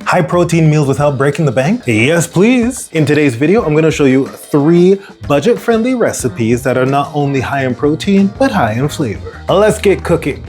High protein meals without breaking the bank? Yes, please. In today's video, I'm gonna show you 3 budget-friendly recipes that are not only high in protein, but high in flavor. Let's get cooking.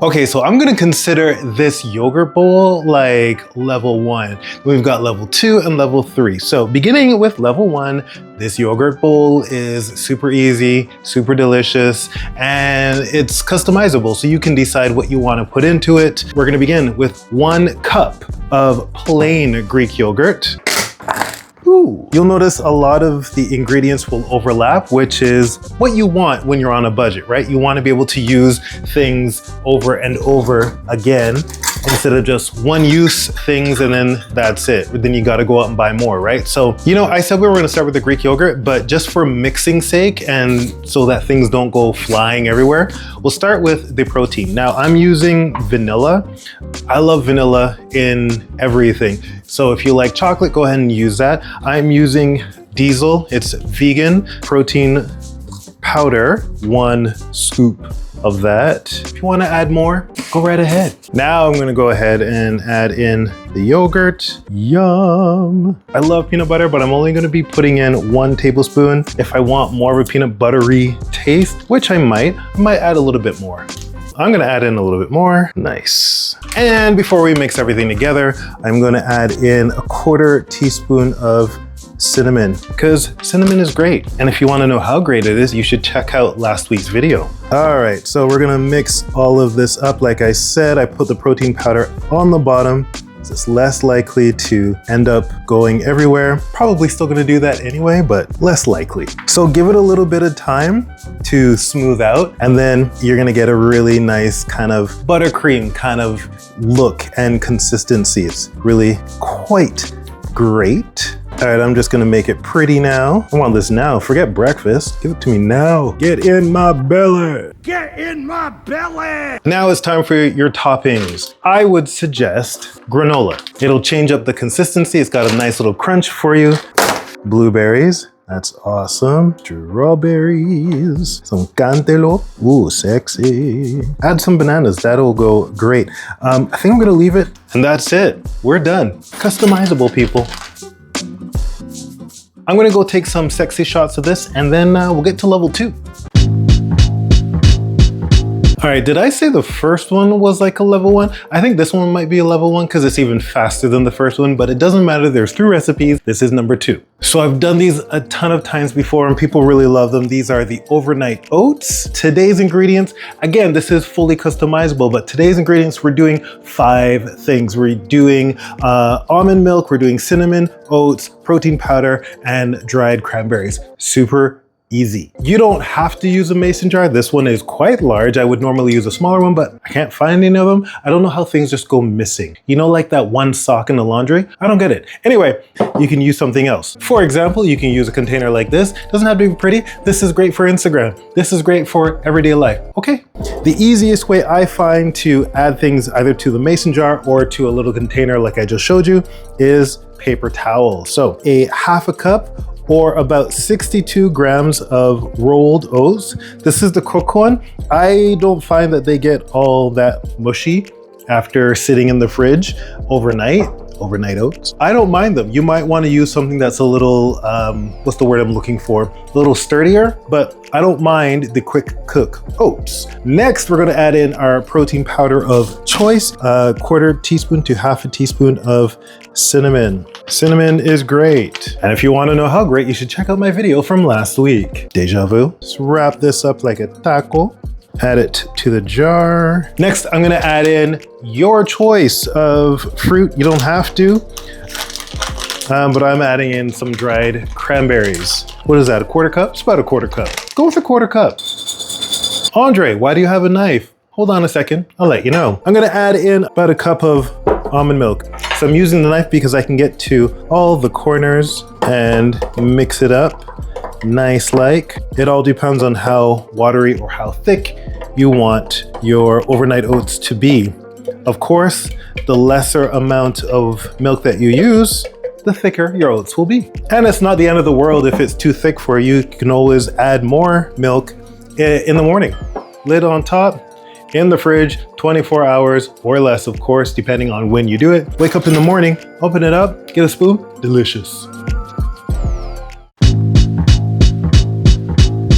Okay, so I'm gonna consider this yogurt bowl like level 1. We've got level 2 and level 3. So beginning with level 1, this yogurt bowl is super easy, super delicious, and it's customizable. So you can decide what you wanna put into it. We're gonna begin with 1 cup of plain Greek yogurt. Ooh. You'll notice a lot of the ingredients will overlap, which is what you want when you're on a budget, right? You want to be able to use things over and over again instead of just one-use things and then that's it. Then you got to go out and buy more, right? So, you know, I said we were going to start with the Greek yogurt, but just for mixing sake and so that things don't go flying everywhere, we'll start with the protein. Now, I'm using vanilla. I love vanilla in everything. So if you like chocolate, go ahead and use that. I'm using Diesel. It's vegan protein powder, 1 scoop of that. If you want to add more, go right ahead. Now I'm going to go ahead and add in the yogurt. Yum. I love peanut butter, but I'm only going to be putting in 1 tablespoon. If I want more of a peanut buttery taste, which I might add a little bit more. I'm gonna add in a little bit more. Nice. And before we mix everything together, I'm gonna add in a 1/4 teaspoon of cinnamon, because cinnamon is great. And if you wanna know how great it is, you should check out last week's video. All right, so we're gonna mix all of this up. Like I said, I put the protein powder on the bottom. It's less likely to end up going everywhere. Probably still gonna do that anyway, but less likely. So give it a little bit of time to smooth out, and then you're gonna get a really nice kind of buttercream kind of look and consistency. It's really quite great. All right, I'm just gonna make it pretty now. I want this now, forget breakfast. Give it to me now. Get in my belly. Get in my belly. Now it's time for your toppings. I would suggest granola. It'll change up the consistency. It's got a nice little crunch for you. Blueberries, that's awesome. Strawberries, some cantaloupe, ooh, sexy. Add some bananas, that'll go great. I think I'm gonna leave it, and that's it. We're done. Customizable, people. I'm gonna go take some sexy shots of this and then we'll get to level 2. All right, did I say the first one was like a level 1? I think this one might be a level 1 because it's even faster than the first one, but it doesn't matter. There's 3 recipes. This is number 2. So I've done these a ton of times before and people really love them. These are the overnight oats. Today's ingredients, again, this is fully customizable, but today's ingredients, we're doing 5 things. We're doing almond milk, we're doing cinnamon, oats, protein powder, and dried cranberries. Super easy. You don't have to use a mason jar. This one is quite large. I would normally use a smaller one, but I can't find any of them. I don't know how things just go missing. You know, like that one sock in the laundry? I don't get it. Anyway, you can use something else. For example, you can use a container like this. Doesn't have to be pretty. This is great for Instagram. This is great for everyday life. Okay. The easiest way I find to add things either to the mason jar or to a little container like I just showed you is paper towel. So a 1/2 cup or about 62 grams of rolled oats. This is the cooked one. I don't find that they get all that mushy after sitting in the fridge overnight oats. I don't mind them. You might want to use something that's a little, what's the word I'm looking for? A little sturdier, but I don't mind the quick cook oats. Next, we're going to add in our protein powder of choice, 1/4 teaspoon to 1/2 teaspoon of cinnamon. Cinnamon is great. And if you want to know how great, you should check out my video from last week. Deja vu. Just wrap this up like a taco. Add it to the jar. Next, I'm gonna add in your choice of fruit. You don't have to, but I'm adding in some dried cranberries. What is that, a 1/4 cup? It's about a 1/4 cup. Go with a 1/4 cup. Andre, why do you have a knife? Hold on a second, I'll let you know. I'm gonna add in about a cup of almond milk. So I'm using the knife because I can get to all the corners and mix it up. Nice like. It all depends on how watery or how thick you want your overnight oats to be. Of course, the lesser amount of milk that you use, the thicker your oats will be. And it's not the end of the world if it's too thick for you. You can always add more milk in the morning. Lid on top, in the fridge, 24 hours or less, of course, depending on when you do it. Wake up in the morning, open it up, get a spoon, delicious.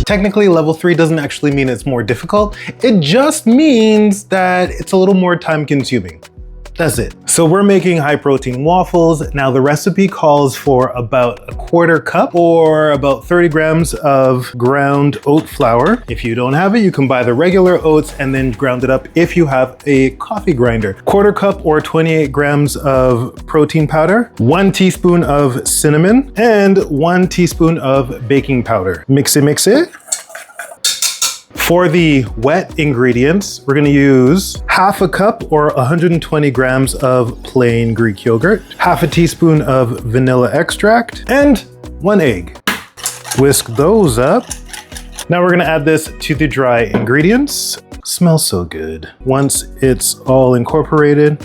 Technically, level 3 doesn't actually mean it's more difficult. It just means that it's a little more time consuming. That's it. So we're making high protein waffles. Now the recipe calls for about a 1/4 cup or about 30 grams of ground oat flour. If you don't have it, you can buy the regular oats and then ground it up if you have a coffee grinder. 1/4 cup or 28 grams of protein powder, 1 teaspoon of cinnamon, and 1 teaspoon of baking powder. Mix it. For the wet ingredients, we're gonna use 1/2 cup or 120 grams of plain Greek yogurt, 1/2 teaspoon of vanilla extract, and 1 egg. Whisk those up. Now we're gonna add this to the dry ingredients. Smells so good. Once it's all incorporated,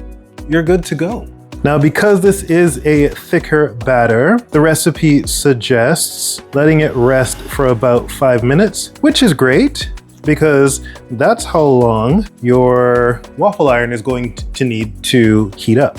you're good to go. Now, because this is a thicker batter, the recipe suggests letting it rest for about 5 minutes, which is great, because that's how long your waffle iron is going to need to heat up.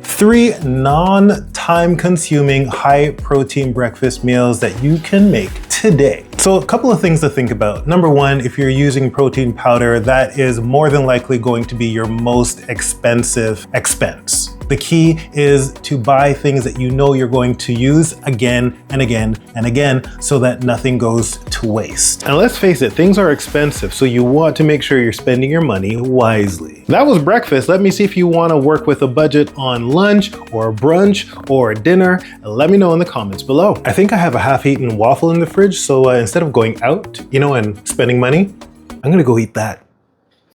3 non-time consuming high protein breakfast meals that you can make today. So a couple of things to think about. Number one, if you're using protein powder, that is more than likely going to be your most expensive expense. The key is to buy things that you know you're going to use again and again and again so that nothing goes to waste. And let's face it, things are expensive, so you want to make sure you're spending your money wisely. That was breakfast. Let me see if you want to work with a budget on lunch or brunch or dinner. Let me know in the comments below. I think I have a half-eaten waffle in the fridge, so instead of going out, and spending money, I'm gonna go eat that.